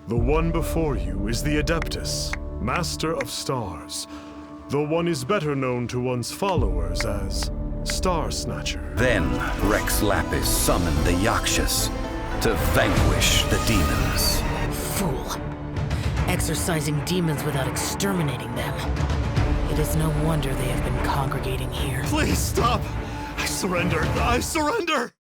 The one before you is the Adeptus, Master of Stars. The one is better known to one's followers as Star Snatcher. Then Rex Lapis summoned the Yakshas to vanquish the demons. Fool. Exorcising demons without exterminating them. It is no wonder they have been congregating here. Please stop! I surrender! I surrender!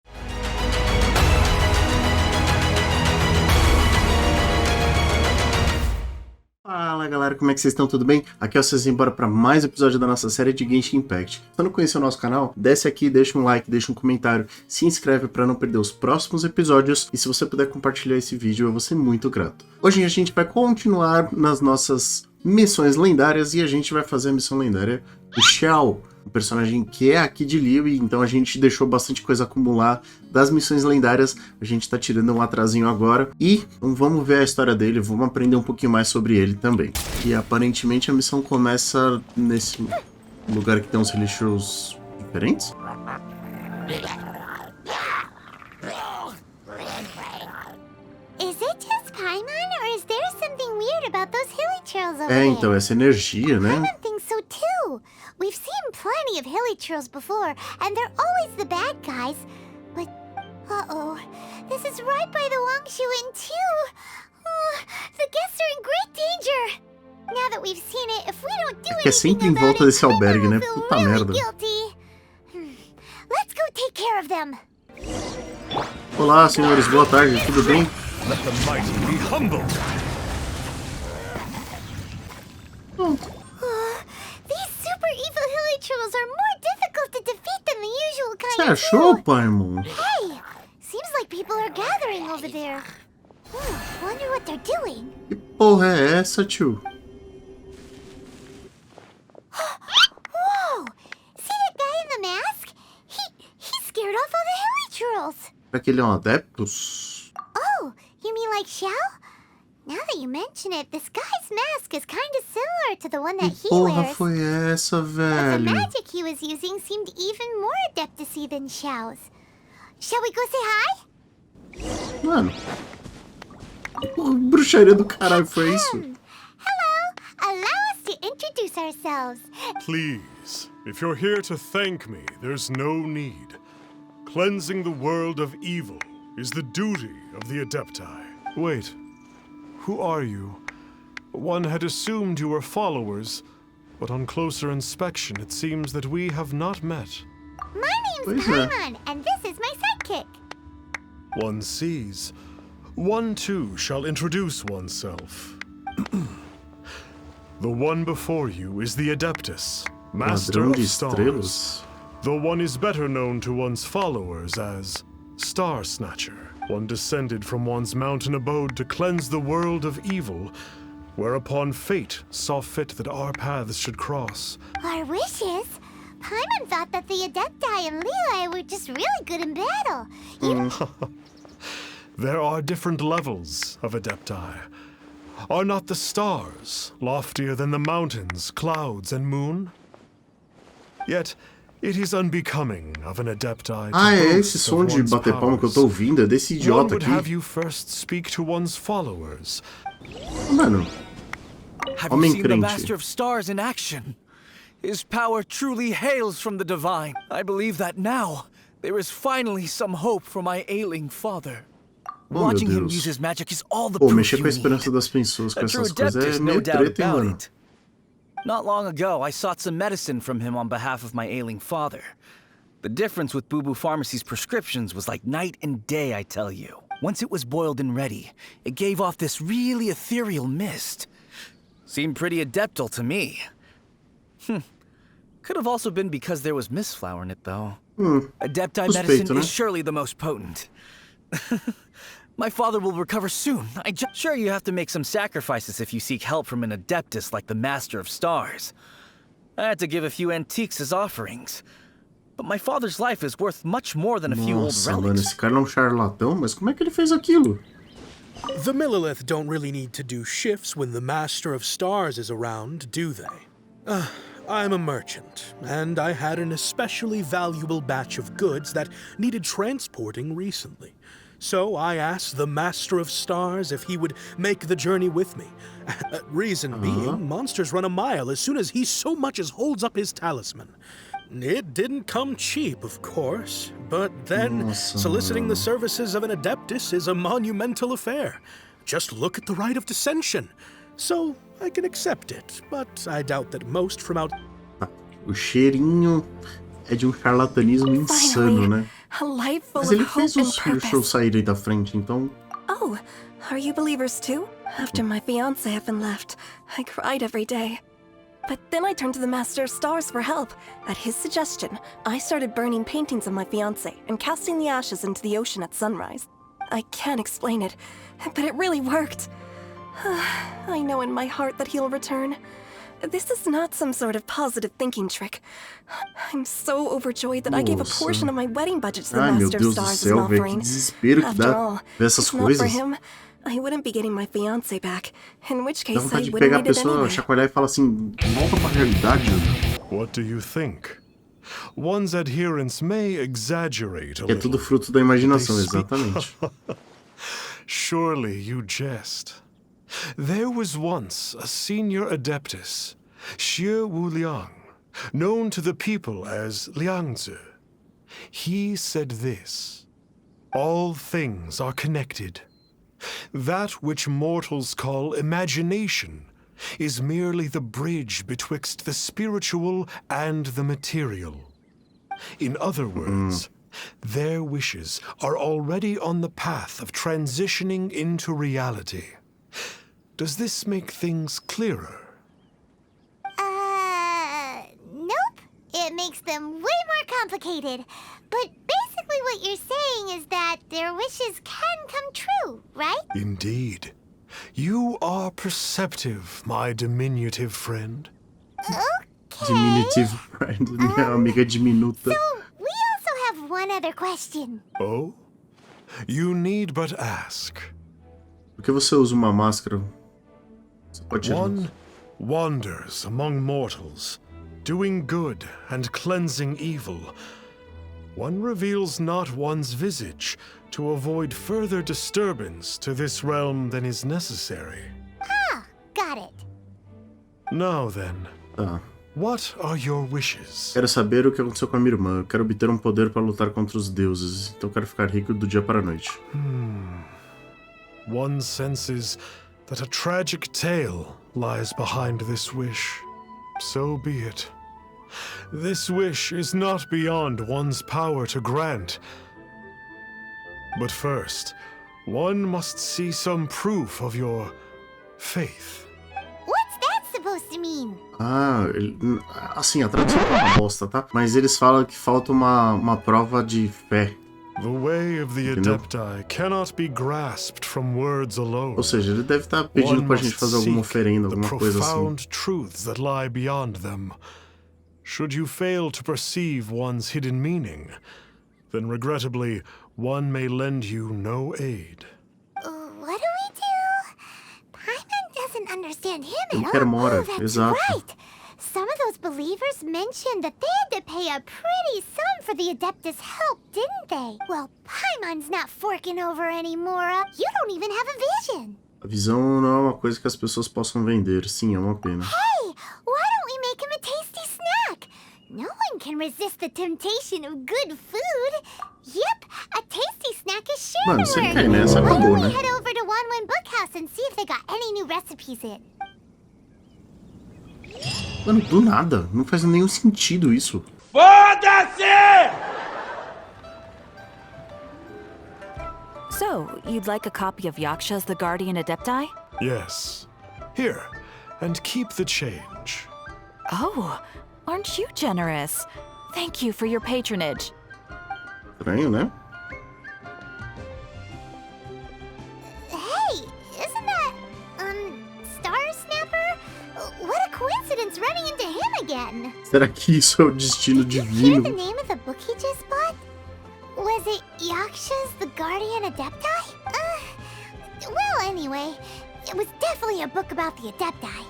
Fala galera, como é que vocês estão? Tudo bem? Aqui é o Cezim, bora para mais um episódio da nossa série de Genshin Impact. Se não conhece o nosso canal, desce aqui, deixa um like, deixa um comentário, se inscreve para não perder os próximos episódios e se você puder compartilhar esse vídeo eu vou ser muito grato. Hoje a gente vai continuar nas nossas missões lendárias e a gente vai fazer a missão lendária do Xiao, um personagem que é aqui de Liu, e então a gente deixou bastante coisa acumular das missões lendárias, a gente tá tirando um atrasinho agora, e vamos ver a história dele, vamos aprender um pouquinho mais sobre ele também. E aparentemente a missão começa nesse lugar que tem uns relixos diferentes? Então, essa energia, né? We've seen plenty of hilichurls before, and they're always the bad guys. But, uh-oh, this is right by the Wangshu Inn too. The guests are in great danger. Now that we've seen it, if we don't do anything é sempre em volta desse albergue, né? Puta merda. Let's go take care of them. Olá, senhores, boa tarde, tudo bem? Let the mighty be humbled. These super evil hilichurls are more difficult to defeat than the usual kind Você of achou, food. Paimon? Hey, seems like people are gathering over there. Wonder what they're doing. Que porra é essa, tio? Whoa! See that guy in the mask? He scared off all the hilichurls. Será que ele é um Adeptus? Oh, you mean like Xiao? Now that you mention it, this guy's mask is kind of similar to the one that he Porra wears. foi essa, But the velho? magic he was using seemed even more adeptus-y than Xiao's. Shall we go say hi? Mano, que bruxaria do caralho foi isso? Hello! Allow us to introduce ourselves. Please, if you're here to thank me, there's no need. Cleansing the world of evil is the duty of the Adepti. Wait, who are you? One had assumed you were followers, but on closer inspection it seems that we have not met. My name's Paimon, and this is my sidekick. One sees. One too shall introduce oneself. The one before you is the Adeptus, Master Ladrão of de Stars. estrelas? The one is better known to one's followers as Star Snatcher. One descended from one's mountain abode to cleanse the world of evil, whereupon fate saw fit that our paths should cross. Our wishes? Paimon thought that the Adepti and Leela were just really good in battle. Even There are different levels of Adepti. Are not the stars loftier than the mountains, clouds, and moon? Yet, it is unbecoming of an Adepti to Ah, é boast esse of som de one's bater palma que eu powers. tô ouvindo, é desse One idiota would have aqui. you first speak to one's followers. Mano, Have you homem seen the crente. Master of Stars in action? His power truly hails from the divine. I believe that now there is finally some hope for my ailing father. Oh, meu Watching him Deus. use his magic is all the Pô, proof mexer you com a esperança need. das pessoas com A true essas coisas adept é is no meio doubt treta, hein, about mano? it. Not long ago, I sought some medicine from him on behalf of my ailing father. The difference with Boo Boo Pharmacy's prescriptions was like night and day, I tell you. Once it was boiled and ready, it gave off this really ethereal mist. Seemed pretty adeptal to me. Could have also been because there was mistflower in it, though. Adepti Suspeito, medicine né? is surely the most potent. My father will recover soon. Sure, you have to make some sacrifices if you seek help from an adeptus like the Master of Stars. I had to give a few antiques as offerings. But my father's life is worth much more than a few old Nossa, mano, relics. esse cara é um charlatão, mas como é que ele fez aquilo? The Millilith don't really need to do shifts when the Master of Stars is around, do they? I'm a merchant, and I had an especially valuable batch of goods that needed transporting recently. So I asked the Master of Stars if he would make the journey with me. Reason being, monsters run a mile as soon as he so much as holds up his talisman. It didn't come cheap, of course, but then soliciting the services of an Adeptus is a monumental affair. Just look at the rite of dissension. So I can accept it, but I doubt that most from out... O cheirinho é de charlatanismo insano, né? Mas ele fez os shows saírem da frente, então... Oh, are you believers too? After my fiancé had been left, I cried every day. But then I turned to the Master of Stars for help. At his suggestion, I started burning paintings of my fiancé and casting the ashes into the ocean at sunrise. I can't explain it, but it really worked. I know in my heart that he'll return. This is not some sort of positive thinking trick. I'm so overjoyed that I gave a portion of my wedding budget to the Master of Stars as an offering. After all, if not for him, I wouldn't be getting my fiancé back. In which case, I wouldn't need it anyway. Chacoalhar e falar assim, volta pra realidade. What do you think? One's adherents may exaggerate a É tudo little. fruto da imaginação, exatamente. Surely you jest. There was once a senior adeptus, Xiao, known to the people as Liangzi. He said this: all things are connected. That which mortals call imagination is merely the bridge betwixt the spiritual and the material. In other words, their wishes are already on the path of transitioning into reality. Does this make things clearer? Nope. It makes them way more complicated. But basically what you're saying is that their wishes can come true, right? Indeed. You are perceptive, my diminutive friend. Okay. Diminutive friend, minha amiga diminuta. So, we also have one other question. Oh? You need but ask. Por que você usa uma máscara? Você pode tirar. One wanders among mortals, doing good and cleansing evil. One reveals not one's visage to avoid further disturbance to this realm than is necessary. Ah, got it. Now then, Tá. what are your wishes? Quero saber o que aconteceu com a minha irmã. Eu quero obter um poder para lutar contra os deuses. Então eu quero ficar rico do dia para a noite. One senses that a tragic tale lies behind this wish. So be it. This wish is not beyond one's power to grant. But first, one must see some proof of your faith. What's that supposed to mean? Assim, a tradução tá uma bosta, tá? Mas eles falam que falta uma prova de fé. The way of the Adepti cannot be grasped from words alone. Ou seja, ele deve estar pedindo One pra gente must fazer alguma seek oferenda, the alguma coisa assim. profound truths that lie beyond them. Should you fail to perceive one's hidden meaning, then regrettably, one may lend you no aid. What do we do? Paimon doesn't understand him Ele at quer all. mora, Oh, that's exato. right. Some of those believers mentioned that they had to pay a pretty sum for the Adeptus' help, didn't they? Well, Paimon's not forking over anymore. You don't even have a vision. A visão não é uma coisa que as pessoas possam vender. Sim, é uma pena. Hey, why don't we make him a tasty snack? No one can resist the temptation of good food. Yep, a tasty snack is sure Mano, to você work. cai nessa, Why acabou, don't we né? head over to Wanwan Bookhouse and see if they got any new recipes in? Mano, do nada. Não faz nenhum sentido isso. So, you'd like a copy of Yaksha's The Guardian Adepti? Yes. Here, and keep the change. Oh, aren't you generous? Thank you for your patronage. Estranho, né? Hey, isn't that, Star Snapper? What a coincidence running into him again. Será que isso é o destino Did you hear the divino? name of the book he just bought? Was it Yaksha's The Guardian Adepti? Well, anyway, it was definitely a book about the Adepti.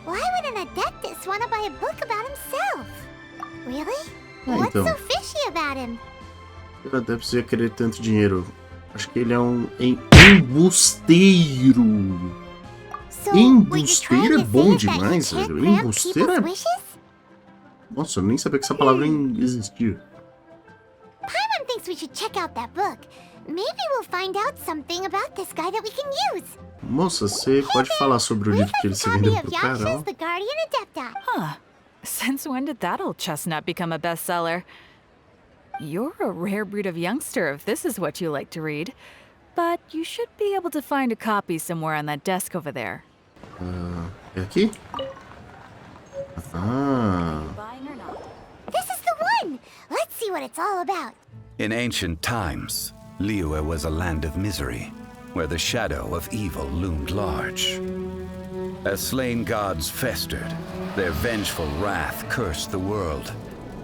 Why would an Adeptus want to buy a book about himself? Really? What's então. so fishy about him? Eu até preciso querer tanto dinheiro. Acho que ele é um embusteiro. Embusteiro é bom demais, velho. Embusteiro é... Nossa, eu nem sabia que essa palavra existia. Paimon thinks we should check out that book. Maybe we'll find out something about this guy that we can use. Moça, você pode falar sobre o livro que ele se vendeu pro cara? The Guardian Adepti. Huh. Since when did that old chestnut become a bestseller? You're a rare breed of youngster if this is what you like to read. But you should be able to find a copy somewhere on that desk over there. É aqui? Ah. This is the one! Let's see what it's all about. In ancient times, Valeeeeu was a land of misery, where the shadow of evil loomed large. As slain gods festered, their vengeful wrath cursed the world,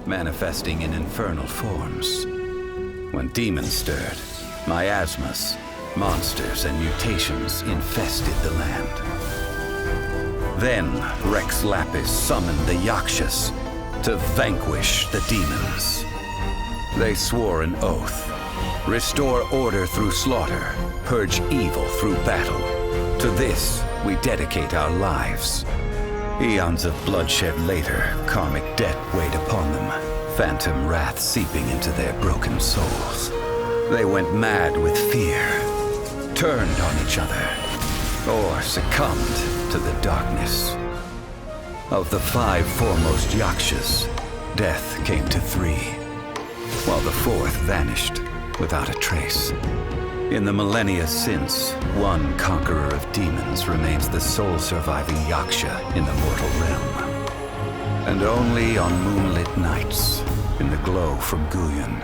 manifesting in infernal forms. When demons stirred, miasmas, monsters, and mutations infested the land. Then Rex Lapis summoned the Yakshas to vanquish the demons. They swore an oath: restore order through slaughter, purge evil through battle. To this we dedicate our lives. Eons of bloodshed later, karmic debt weighed upon them, phantom wrath seeping into their broken souls. They went mad with fear, turned on each other, or succumbed to the darkness. Of the 5 foremost Yakshas, death came to 3, while the 4th vanished without a trace. In the millennia since, one conqueror of demons remains the sole surviving Yaksha in the mortal realm. And only on moonlit nights, in the glow from Guyon,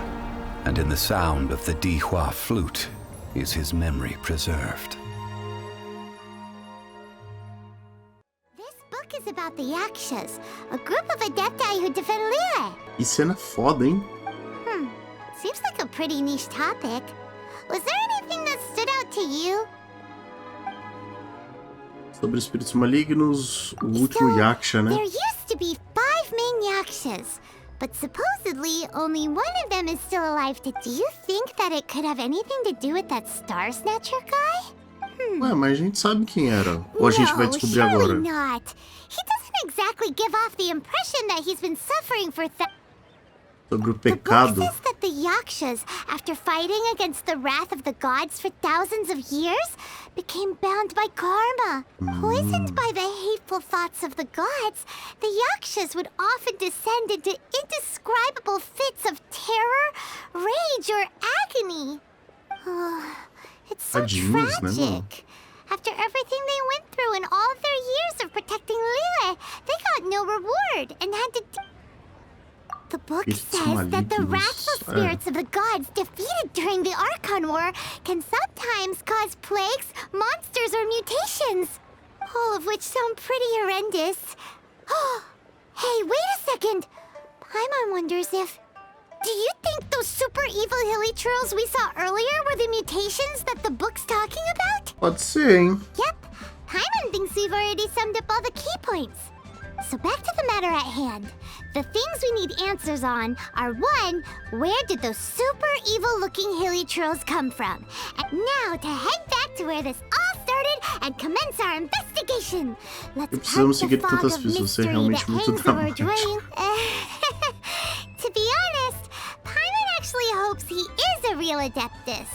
and in the sound of the Dihua flute, is his memory preserved. This book is about the Yakshas, a group of Adepti who defend Valeeeeu. Que cena foda, hein? Seems like a pretty niche topic. Was there anything that stood out to you? Sobre espíritos malignos, o último Yaksha, né? There used to be 5 main Yakshas, but supposedly only one of them is still alive. Do you think that it could have anything to do with that Star Snatcher guy? Ué, mas a gente sabe quem era. Ou a gente vai descobrir agora? No, not. He doesn't exactly give off the impression that he's been suffering for Sobre o pecado. The book says that the Yakshas, after fighting against the wrath of the gods for thousands of years, became bound by karma. Poisoned by the hateful thoughts of the gods, the Yakshas would often descend into indescribable fits of terror, rage, or agony. Oh, it's so tragic. After everything they went through in all of their years of protecting Valeeeeu, they got no reward and had to... The book says that the wrathful spirits of the gods defeated during the Archon War can sometimes cause plagues, monsters, or mutations. All of which sound pretty horrendous. Hey, wait a second. Paimon wonders if... Do you think those super evil hilly churls we saw earlier were the mutations that the book's talking about? Pode ser, hein? Yep. Paimon thinks we've already summed up all the key points. So back to the matter at hand. The things we need answers on are 1, where did those super evil-looking hilly churls come from? And now to head back to where this all started and commence our investigation. Let's precisamos seguir tantas pistas, você é realmente muito dramático. To be honest, Paimon actually hopes he is a real Adeptus.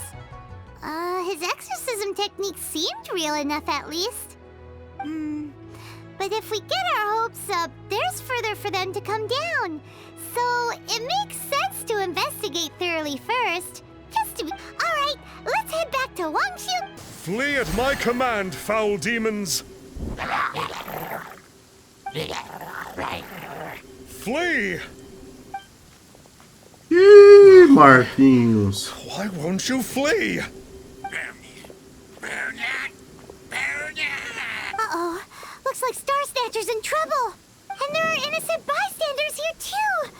His exorcism techniques seemed real enough at least. But if we get our hopes up, there's further for them to come down. So it makes sense to investigate thoroughly first. Just to be... Alright, let's head back to Wangshu. Flee at my command, foul demons! Flee! Ih, Marquinhos. Why won't you flee? Uh-oh. Looks like Star Snatcher's in trouble. And there are innocent bystanders here, too.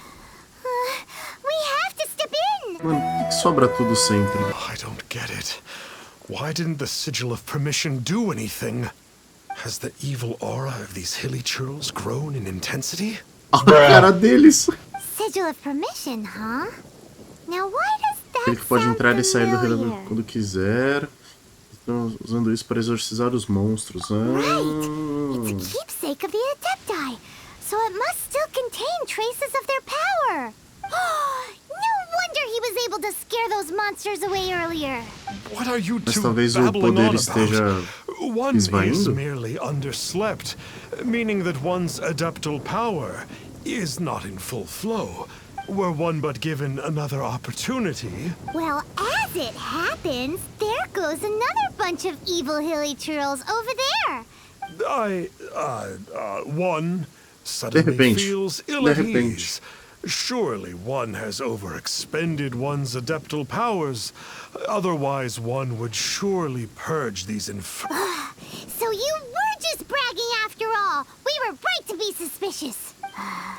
We have to step in. Mano, por que sobra tudo sempre? I don't get it. Why didn't the Sigil of Permission do anything? Has the evil aura of these hilly churls grown in intensity? A cara deles. Sigil of Permission, huh? Now why does Ele que pode entrar e sair do relevo quando quiser. Estão usando isso para exorcizar os monstros. Right! It's a keepsake of the Adepti, so it must still contain traces of their power. No wonder he was able to scare those monsters away earlier. What are you Mas two talvez o babbling poder on esteja about? One is esvaindo. merely underslept, meaning that one's adeptal power is not in full flow. Were one but given another opportunity... Well, as it happens, there goes another bunch of evil hilly churls over there. One suddenly repente. feels ill De at repente. ease. Surely one has overexpended one's adeptal powers. Otherwise, one would surely purge these So you were just bragging after all. We were right to be suspicious.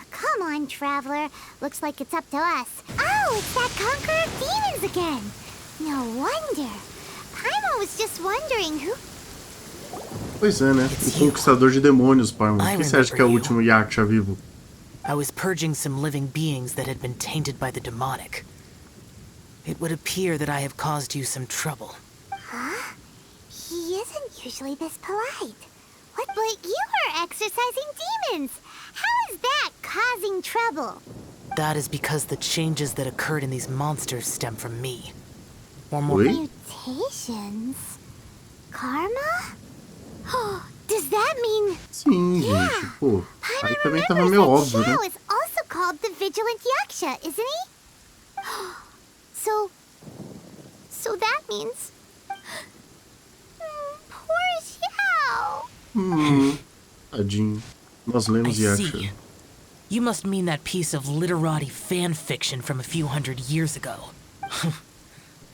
Come on, Traveler. Looks like it's up to us. Oh, it's that Conqueror of Demons again. No wonder. Paimon was just wondering who... Pois é, né? O conquistador de demônios, Paimon. Quem você acha que é o último Yaksha vivo? I was purging some living beings that had been tainted by the demonic. It would appear that I have caused you some trouble. Huh? He isn't usually this polite. But you were exorcising demons. How is that causing trouble? That is because the changes that occurred in these monsters stem from me. Or more... Oi? Mutations? Karma? Does that mean... Sim, Yeah. gente. Pô, aí Paimon também tava remembers meio that óbvio, né? Xiao is also called the Vigilant Yaksha, isn't he? So that means... poor Xiao. Tadinho. Nós I lemos Yaksha. see. You must mean that piece of literati fan fiction from a few hundred years ago.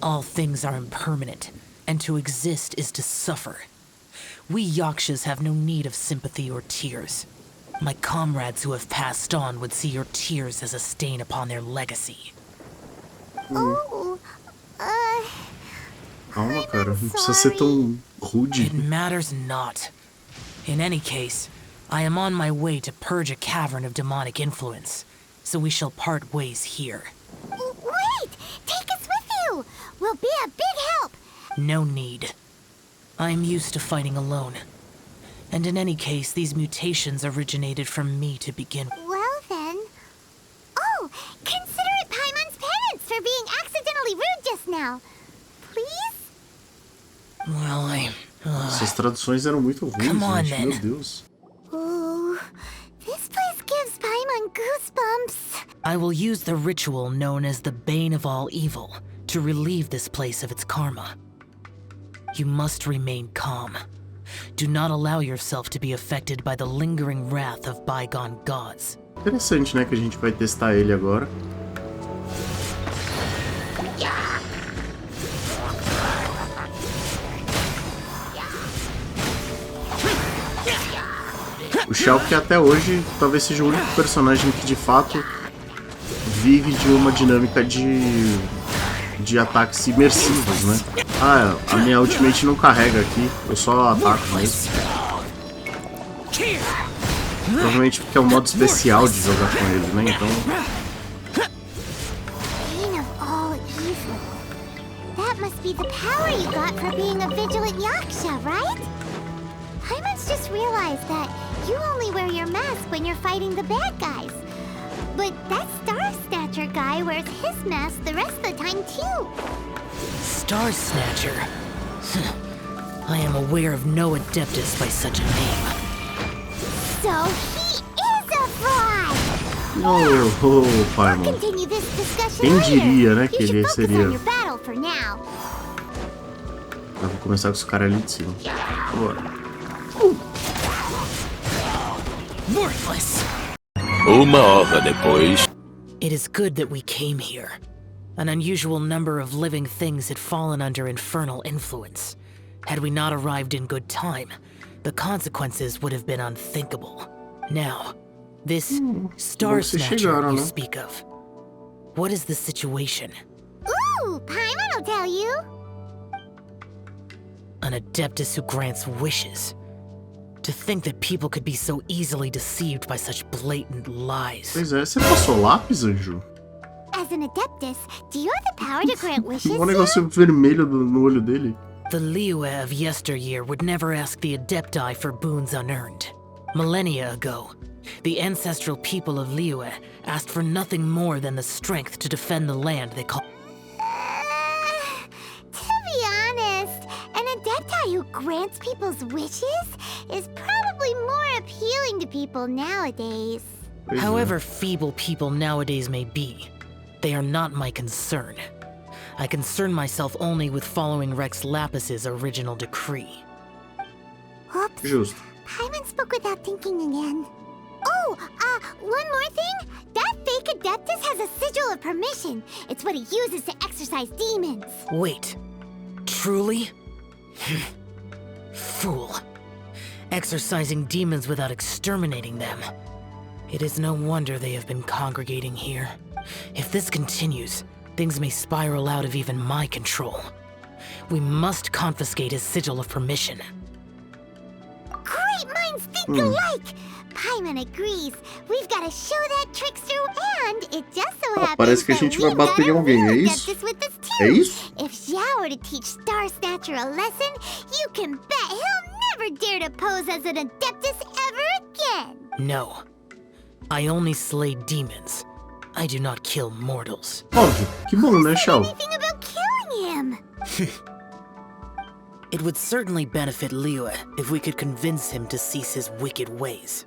All things are impermanent, and to exist is to suffer. We Yakshas have no need of sympathy or tears. My comrades who have passed on would see your tears as a stain upon their legacy. Oh, Calma, cara. Não precisa ser tão rude. It matters not. In any case, I am on my way to purge a cavern of demonic influence, so we shall part ways here. wait! Take us with you! We'll be a big help! No need. I am used to fighting alone. And in any case, these mutations originated from me to begin. Well then... Oh! Consider it Paimon's penance for being accidentally rude just now. Please? Well, Essas traduções eram muito ruins, Come on, gente. then. Meu Deus. Ooh, this place gives Paimon goosebumps. I will use the ritual known as the Bane of All Evil to relieve this place of its karma. You must remain calm. Do not allow yourself to be affected by the lingering wrath of bygone gods. Interessante, né? Que a gente vai testar ele agora. O Xiao, que até hoje talvez seja o único personagem que de fato vive de uma dinâmica de ataques imersivos, né? Ah, a minha ultimate não carrega aqui, eu só ataco mesmo. Provavelmente porque é um modo especial de jogar com ele, né? Então... Bane of all evil. That must be the power you got for being a vigilant Yaksha, right? Paimon's just realized that you only wear your mask when you're fighting the bad guys. But that Star Snatcher guy wears his mask the rest of the time too. Star Snatcher. I am aware of no adeptus by such a name. So he is a fraud! Oh, Paimon. Continue this discussion Quem later. diria, né, que You should ele focus seria... on your battle for now. Eu vou começar com os caras ali de cima. Bora. Worthless! Uma hora depois. It is good that we came here. An unusual number of living things had fallen under infernal influence. Had we not arrived in good time, the consequences would have been unthinkable. Now, this Star bom que vocês Snatcher chegaram, you né? speak of. What is the situation? Ooh, Paimon will tell you. An adeptus who grants wishes. To think that people could be so easily deceived by such blatant lies. Pois é, você passou lápis, Anjo? as an Adeptus, do you have the power to grant wishes? Um negócio vermelho no olho dele. The Valeeeeu of yesteryear would never ask the Adepti for boons unearned. Millennia ago, the ancestral people of Valeeeeu asked for nothing more than the strength to defend the land they call... To be honest, an Adepti who grants people's wishes is probably more appealing to people nowadays. However feeble people nowadays may be, they are not my concern. I concern myself only with following Rex Lapis's original decree. Oops. Justo. Paimon spoke without thinking again. Oh, one more thing. That fake Adeptus has a sigil of permission. It's what he uses to exorcise demons. Wait, truly? Fool. Exorcising demons without exterminating them. It is no wonder they have been congregating here. If this continues, things may spiral out of even my control. We must confiscate his sigil of permission. Great minds think alike! Paimon agrees. We've got to show that trickster, and it just so happens Parece que a gente vai bater em alguém, é isso? É isso? If Xiao were to teach Star Snatcher a lesson, you can bet he'll never dare to pose as an Adeptus ever again. No. I only slay demons. I do not kill mortals. Óbvio. Que bom, né, Xiao? Anything about killing him? It would certainly benefit Valeeeeu if we could convince him to cease his wicked ways.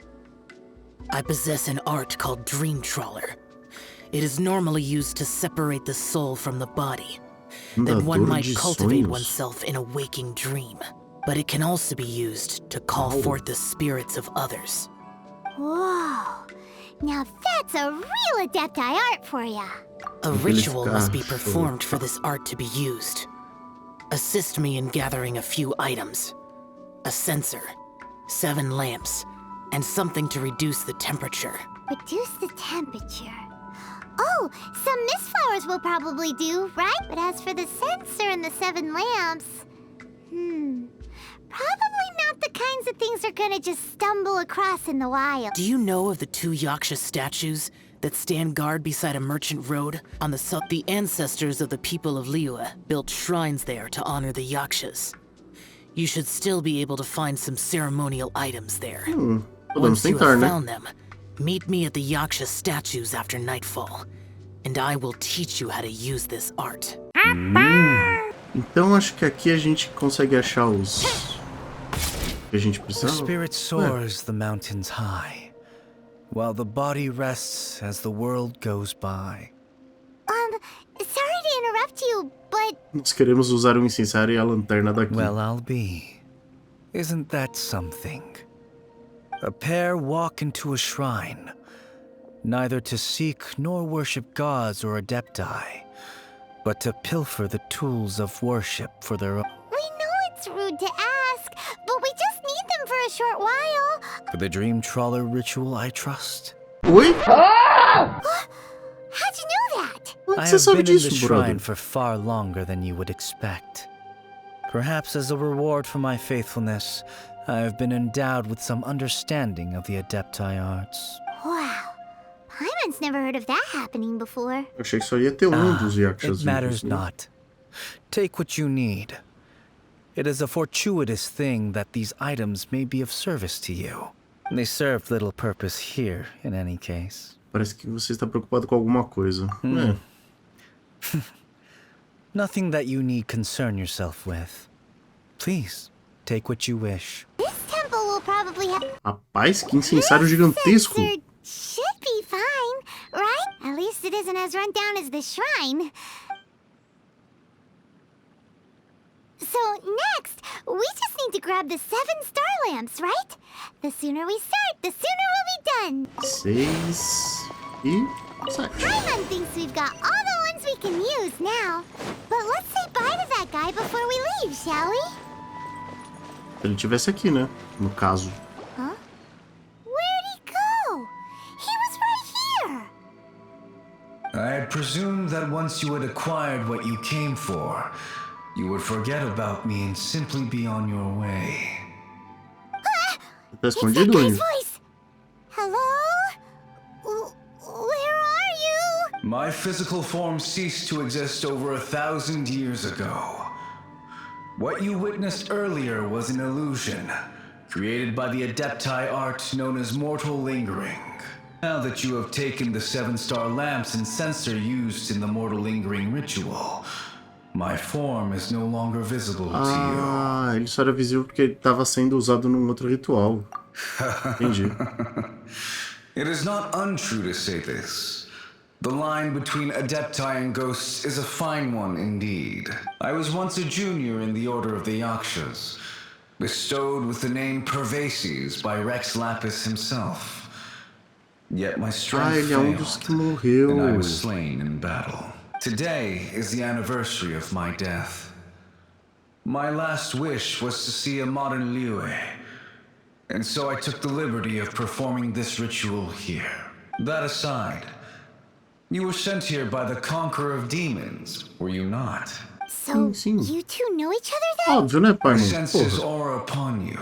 I possess an art called Dream Trawler. It is normally used to separate the soul from the body. Then one might cultivate oneself in a waking dream. But it can also be used to call forth the spirits of others. Whoa. Now that's a real Adepti art for ya. A ritual must be performed for this art to be used. Assist me in gathering a few items. A censer, 7 lamps, and something to reduce the temperature. Reduce the temperature. Oh, some mist flowers will probably do, right? But as for the censer and the 7 lamps... Probably not the kinds of things they're gonna just stumble across in the wild. Do you know of the 2 Yaksha statues that stand guard beside a merchant road on the south? The ancestors of the people of Valeeeeu built shrines there to honor the Yakshas. You should still be able to find some ceremonial items there. Once you have found them, meet me at the Yaksha statues after nightfall, and I will teach you how to use this art. Então acho que aqui a gente consegue achar os que a gente precisa. The spirit soars the mountains high, while the body rests as the world goes by. Sorry to interrupt you, but... Nós queremos usar o incensário e a lanterna daqui. Well, I'll be. Isn't that something? A pair walk into a shrine, neither to seek nor worship gods or adepti, but to pilfer the tools of worship for their own. We know it's rude to ask, but we just need them for a short while. For the Dream Trawler ritual, I trust. Oi? How'd you know that? I have been in the shrine for far longer than you would expect. Perhaps as a reward for my faithfulness, I have been endowed with some understanding of the Adepti arts. Wow. Paimon's never heard of that happening before. Eu achei que só ia ter dos Yakshas. It matters not. Take what you need. It is a fortuitous thing that these items may be of service to you. They serve little purpose here, in any case. Parece que você está preocupado com alguma coisa. Nothing that you need concern yourself with. Please, take what you wish. This temple will probably have... Rapaz, que incensário gigantesco. Should be fine, right? At least it isn't as run down as the shrine. So next, we just need to grab the 7 star lamps, right? The sooner we start, the sooner we'll be done. 6 e 7. Paimon thinks we've got all the ones we can use now. But let's say bye to that guy before we leave, shall we? Se ele tivesse aqui, né? No caso. Huh? Where'd he go? He was right here. I presumed that once you had acquired what you came for, you would forget about me and simply be on your way. Tá escondido, It's that guy's voice. Hello? Where are you? My physical form ceased to exist over 1,000 years ago. What you witnessed earlier was an illusion, created by the Adepti art known as mortal lingering. Now that you have taken the 7-star lamps and censer used in the mortal lingering ritual, my form is no longer visible to you. Ah, ele só era visível porque ele estava sendo usado num outro ritual. Entendi. It is not untrue to say this. The line between Adepti and ghosts is a fine one indeed. I was once a junior in the Order of the Yakshas, bestowed with the name Pervases by Rex Lapis himself. Yet my strength dos que failed, morreu. and I was slain in battle. Today is the anniversary of my death. My last wish was to see a modern Liyue, and so I took the liberty of performing this ritual here. That aside, you were sent here by the Conqueror of Demons, were you not? So, you two know each other then? Óbvio, né, pai? I sense his Porra. aura upon you.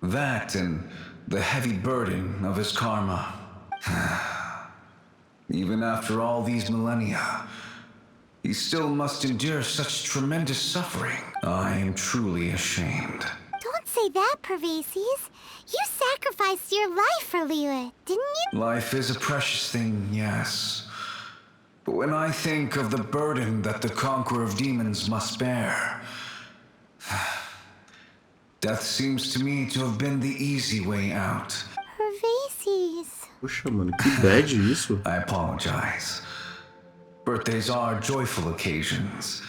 That and the heavy burden of his karma. Even after all these millennia, he still must endure such tremendous suffering. I am truly ashamed. Don't say that, Pervases. You sacrificed your life for Liyue, didn't you? Life is a precious thing, yes. But when I think of the burden that the Conqueror of Demons must bear, death seems to me to have been the easy way out. Pervases. Poxa, mano, que bad isso. I apologize. Birthdays are joyful occasions.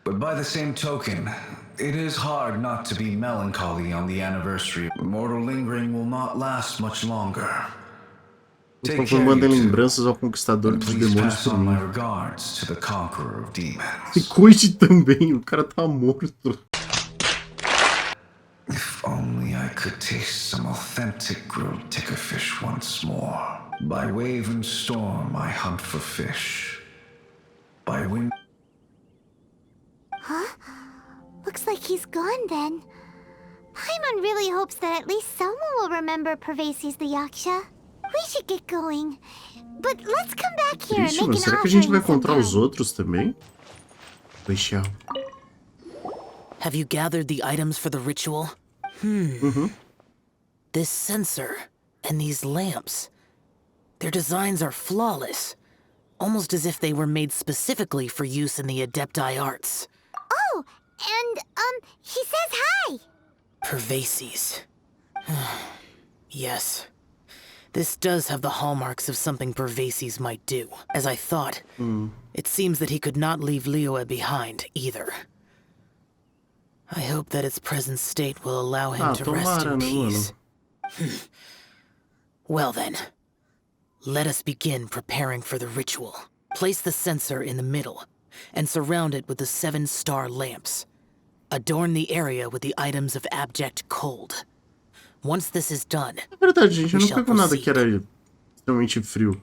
But by the same token, it is hard not to be melancholy on the anniversary. Mortal lingering will not last much longer. Por Take favor, care, mandem you two. lembranças ao conquistador And dos please demônios pass por on my mim. regards to the Conqueror of E Demons. cuide também, o cara tá morto. If only I could taste some authentic grilled tickerfish once more. By wave and storm I hunt for fish. By wind... Huh? Looks like he's gone then. Paimon really hopes that at least someone will remember Pervases the Yaksha. We should get going. But let's come back here and Triste, make mano. an Será que a gente vai offering encontrar os sometime. outros também? Oi, Xiao. Have you gathered the items for the ritual? This censer and these lamps. Their designs are flawless. Almost as if they were made specifically for use in the Adepti arts. Oh, and, he says hi. Pervases. Yes. This does have the hallmarks of something Pervases might do. As I thought, it seems that he could not leave Liyue behind, either. I hope that its present state will allow him to rest tomara, in né, mano? peace. Well then, let us begin preparing for the ritual. Place the censer in the middle, and surround it with the 7-star lamps. Adorn the area with the items of abject cold. Once this is done, É verdade, gente, eu we não shall pego nada proceed. que era extremamente frio.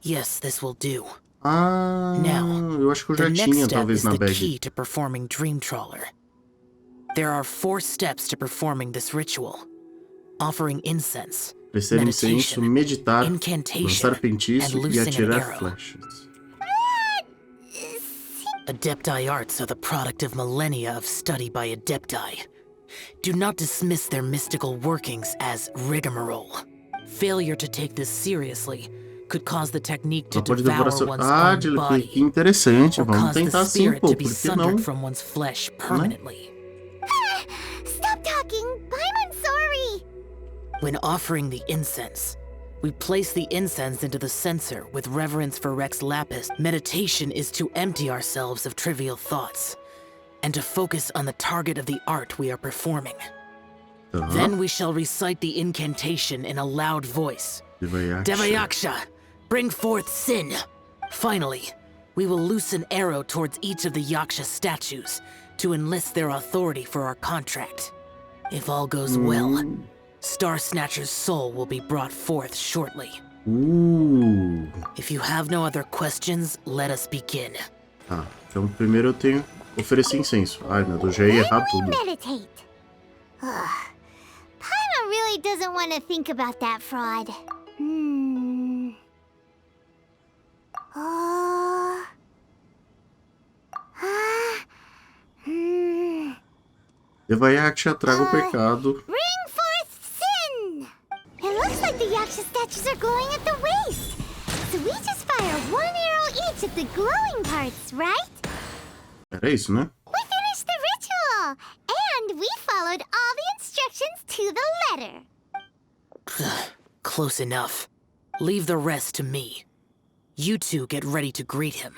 Yes, this will do. Ah, Now, eu acho que eu já the next tinha, step talvez, is na the bag. key to performing Dream Trawler. There are 4 steps to performing this ritual. Offering incense, Descer incenso, meditation, meditar, incantation, lançar feitiço and e loosing an atirar arrow. flechas. Adepti arts are the product of millennia of study by Adepti. Do not dismiss their mystical workings as rigmarole. Failure to take this seriously could cause the technique to Ela pode devour devorar seu... one's Ah, own que body, interessante. or Vamos cause the tentar sim, spirit pô. to be Por que não? sundered from one's flesh permanently. Stop talking. Paimon's sorry. When offering the incense, we place the incense into the censer with reverence for Rex Lapis. Meditation is to empty ourselves of trivial thoughts and to focus on the target of the art we are performing. Then we shall recite the incantation in a loud voice. Devayaksha, bring forth sin. Finally, we will loose an arrow towards each of the Yaksha statues to enlist their authority for our contract. If all goes well, Star Snatcher's soul will be brought forth shortly. If you have no other questions, let us begin. Tá, então primeiro eu tenho que oferecer incenso. Ai, meu Deus, já ia errar tudo. Meditate. Paimon really doesn't want to think about that fraud. Deva Yaksha traga o pecado. Bring forth sin! It looks like the Yaksha statues are glowing at the waist. So we just fire one arrow each at the glowing parts, right? Era isso, né? We finished the ritual! And we followed all the instructions to the letter. Close enough. Leave the rest to me. You two get ready to greet him.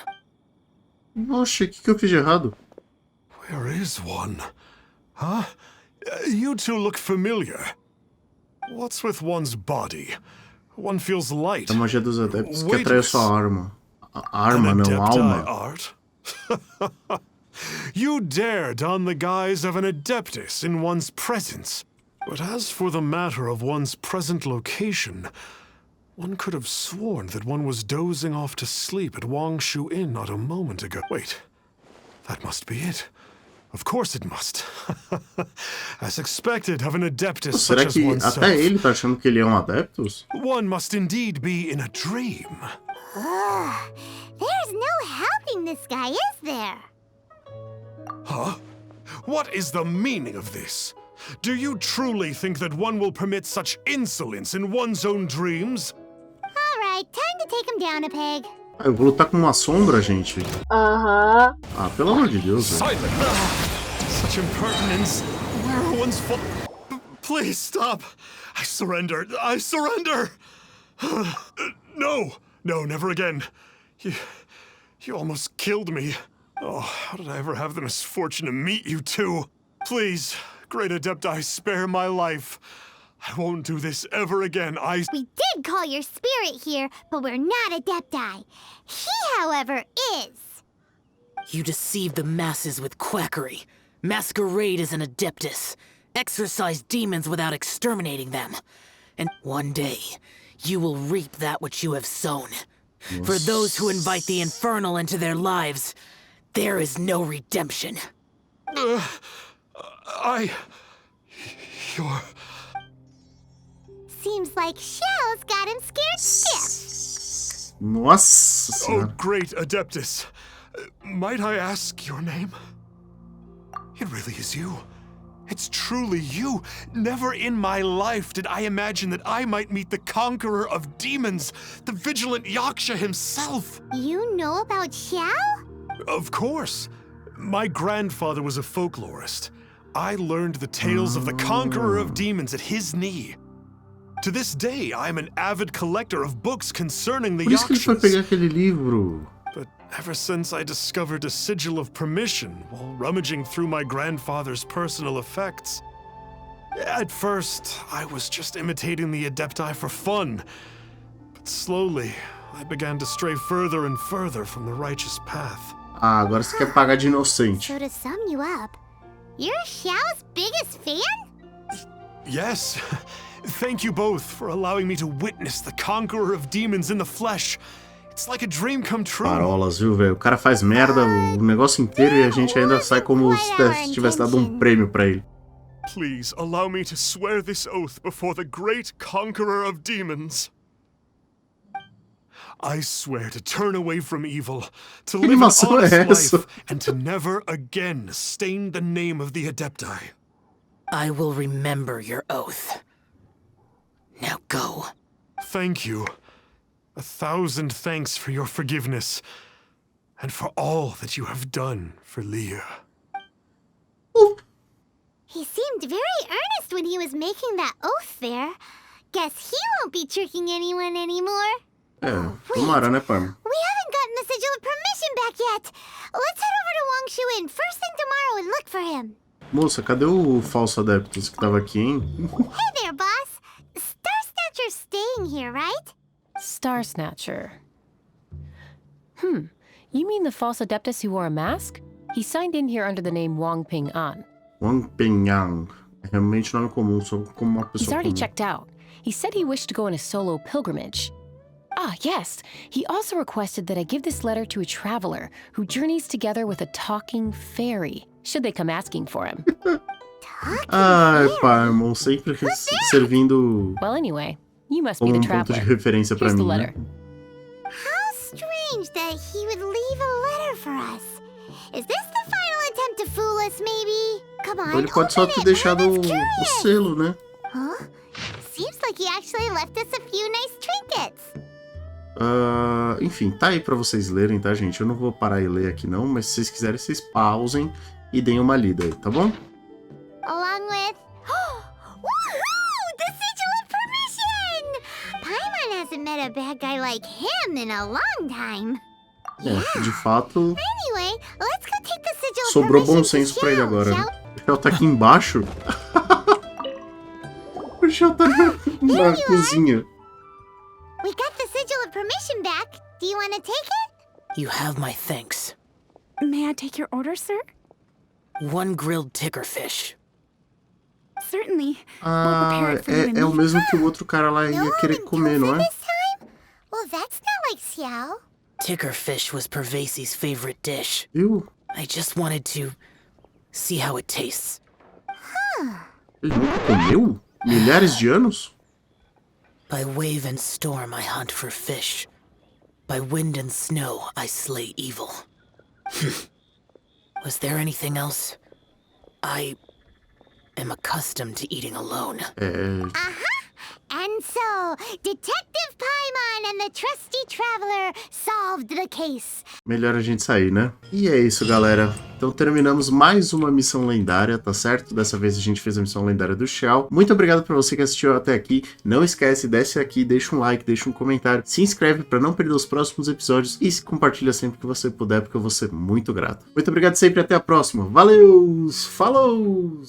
Oxe, o que eu fiz de errado? Where is one? Huh? You two look familiar. What's with one's body? One feels light. A magia dos adeptos que Weightless. atrai a sua arma. A arma, não, Adepti alma. art? You dare don the guise of an adeptus in one's presence. But as for the matter of one's present location, one could have sworn that one was dozing off to sleep at Wangshu Inn not a moment ago. Wait, that must be it. Of course it must. As expected of an adeptus such Será as que oneself. até ele tá achando que ele é um adeptus? One must indeed be in a dream. There's no helping this guy, is there? Huh? What is the meaning of this? Do you truly think that one will permit such insolence in one's own dreams? Alright, time to take him down a peg. Ah, eu vou lutar com uma sombra, gente. Ah, pelo amor de Deus, velho. Silence! Such impertinence! Where are one's Please stop! I surrender! I surrender! No! No, never again. You almost killed me. Oh, how did I ever have the misfortune to meet you two? Please, great Adepti, spare my life. I won't do this ever again. We did call your spirit here, but we're not Adepti. He, however, is. You deceive the masses with quackery. Masquerade as an adeptus. Exorcise demons without exterminating them. And one day, you will reap that which you have sown. For those who invite the infernal into their lives, there is no redemption. You're... Seems like Xiao's got him scared stiff. Nossa Oh, senhora. great Adeptus. Might I ask your name? It really is you. It's truly you. Never in my life did I imagine that I might meet the conqueror of demons, the vigilant Yaksha himself. You know about Xiao? Of course. My grandfather was a folklorist. I learned the tales of the conqueror of demons at his knee. To this day, I'm an avid collector of books concerning the Por isso que ele foi pegar Yakshas. aquele livro. But ever since I discovered a sigil of permission while rummaging through my grandfather's personal effects, at first, I was just imitating the Adepti for fun. But slowly, I began to stray further and further from the righteous path. Ah, agora você quer pagar de inocente. So to sum you up, you're Xiao's biggest fan? Yes. Thank you both for allowing me to witness the conqueror of demons in the flesh. It's like a dream come true. Parolas, viu, velho? O cara faz merda o negócio inteiro e a gente ainda sai como se tivesse dado um prêmio pra ele. Please allow me to swear this oath before the great conqueror of demons. I swear to turn away from evil, to live an animação é honest essa? life, and to never again stain the name of the Adepti. I will remember your oath. Now go. Thank you. 1,000 thanks for your forgiveness, and for all that you have done for Leah. He seemed very earnest when he was making that oath there. Guess he won't be tricking anyone anymore. É, tomara, né, Parma? We haven't gotten the sigil of permission back yet. Let's head over to Wangshu Inn first thing tomorrow and look for him. Moça, cadê o falso adeptus que tava aqui, hein? Hey there, boss. Star Snatcher's staying here, right? Star Snatcher. You mean the false adeptus who wore a mask? He signed in here under the name Wang Ping An. Wang Pengyang. É realmente nome comum, só como uma He's pessoa already comum. checked out. He said he wished to go on a solo pilgrimage. Ah, yes. He also requested that I give this letter to a traveler who journeys together with a talking fairy, should they come asking for him. Ai, Parma, sempre servindo Well, anyway, you must be como the ponto de traveler. referência pra Here's the mim, letter. né? How strange that he would leave a letter for us. Is this the final attempt to fool us, maybe? Come on, Ou ele pode só ter deixado o selo, né? Huh? Seems like he actually left us a few nice trinkets. Enfim, tá aí pra vocês lerem, tá, gente? Eu não vou parar e ler aqui não, mas se vocês quiserem, vocês pausem e deem uma lida aí, tá bom? Along with... Woohoo! The sigil of permission! Paimon hasn't met a bad guy like him in a long time. De fato, Anyway, let's go take the sigil of sobrou bom permission to senso pra ele Xiao, agora. Xiao. O Xiao tá aqui embaixo. O Xiao tá na cozinha. We got the sigil of permission back. Do you want to take it? You have my thanks. May I take your order, sir? 1 grilled ticker fish. Certainly. É o mesmo que o outro cara lá ia querer comer, não é? This time? Well, that's not like Xiao. Ticker fish was Pervasi's favorite dish. Viu? I just wanted to see how it tastes. Ele nunca comeu? Milhares de anos? By wave and storm I hunt for fish. By wind and snow I slay evil. Was there anything else? I am accustomed to eating alone. And so, Detective Paimon and the trusty traveler solved the case. Melhor a gente sair, né? E é isso, galera. Então terminamos mais uma missão lendária, tá certo? Dessa vez a gente fez a missão lendária do Xiao. Muito obrigado pra você que assistiu até aqui. Não esquece, desce aqui, deixa um like, deixa um comentário. Se inscreve pra não perder os próximos episódios. E compartilha sempre que você puder, porque eu vou ser muito grato. Muito obrigado sempre e até a próxima. Valeu! Falou!